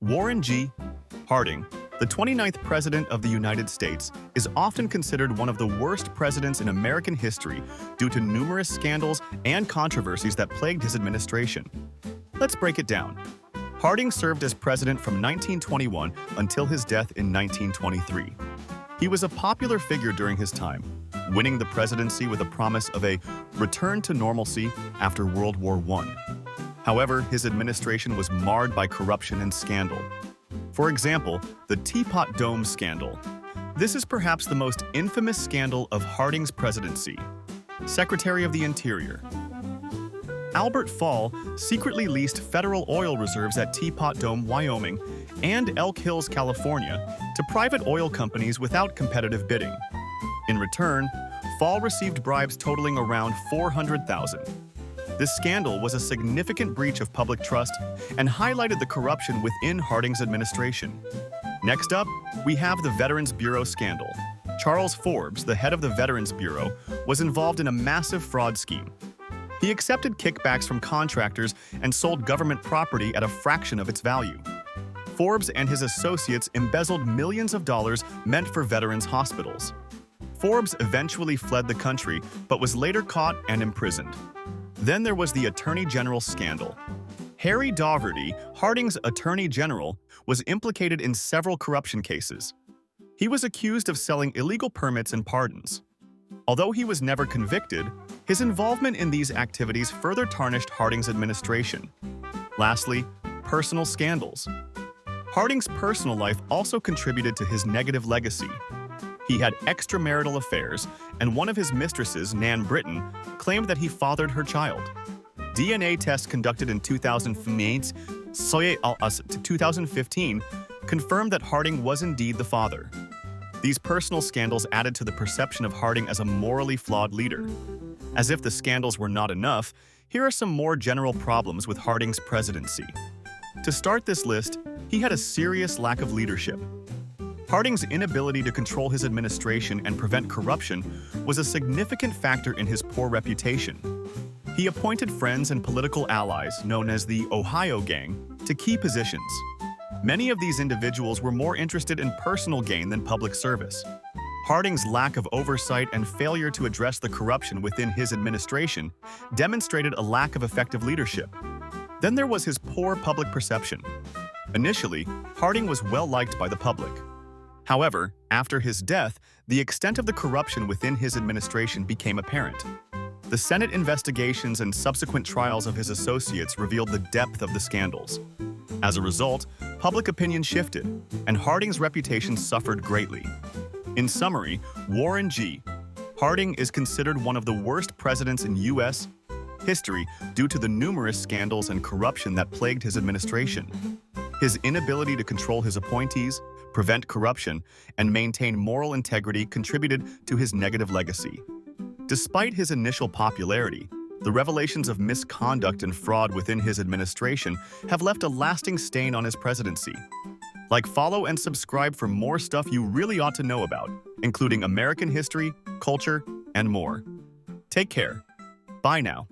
Warren G. Harding, the 29th President of the United States, is often considered one of the worst presidents in American history due to numerous scandals and controversies that plagued his administration. Let's break it down. Harding served as president from 1921 until his death in 1923. He was a popular figure during his time, winning the presidency with a promise of a return to normalcy after World War I. However, his administration was marred by corruption and scandal. For example, the Teapot Dome scandal. This is perhaps the most infamous scandal of Harding's presidency. Secretary of the Interior. Albert Fall secretly leased federal oil reserves at Teapot Dome, Wyoming, and Elk Hills, California, to private oil companies without competitive bidding. In return, Fall received bribes totaling around $400,000. This scandal was a significant breach of public trust and highlighted the corruption within Harding's administration. Next up, we have the Veterans Bureau scandal. Charles Forbes, the head of the Veterans Bureau, was involved in a massive fraud scheme. He accepted kickbacks from contractors and sold government property at a fraction of its value. Forbes and his associates embezzled millions of dollars meant for veterans' hospitals. Forbes eventually fled the country, but was later caught and imprisoned. Then there was the Attorney General scandal. Harry Daugherty, Harding's Attorney General, was implicated in several corruption cases. He was accused of selling illegal permits and pardons. Although he was never convicted, his involvement in these activities further tarnished Harding's administration. Lastly, personal scandals. Harding's personal life also contributed to his negative legacy. He had extramarital affairs, and one of his mistresses, Nan Britton, claimed that he fathered her child. DNA tests conducted in 2015 confirmed that Harding was indeed the father. These personal scandals added to the perception of Harding as a morally flawed leader. As if the scandals were not enough, here are some more general problems with Harding's presidency. To start this list, he had a serious lack of leadership. Harding's inability to control his administration and prevent corruption was a significant factor in his poor reputation. He appointed friends and political allies, known as the Ohio Gang, to key positions. Many of these individuals were more interested in personal gain than public service. Harding's lack of oversight and failure to address the corruption within his administration demonstrated a lack of effective leadership. Then there was his poor public perception. Initially, Harding was well liked by the public. However, after his death, the extent of the corruption within his administration became apparent. The Senate investigations and subsequent trials of his associates revealed the depth of the scandals. As a result, public opinion shifted, and Harding's reputation suffered greatly. In summary, Warren G. Harding is considered one of the worst presidents in U.S. history due to the numerous scandals and corruption that plagued his administration. His inability to control his appointees, prevent corruption, and maintain moral integrity contributed to his negative legacy. Despite his initial popularity, the revelations of misconduct and fraud within his administration have left a lasting stain on his presidency. Like, follow, and subscribe for more stuff you really ought to know about, including American history, culture, and more. Take care. Bye now.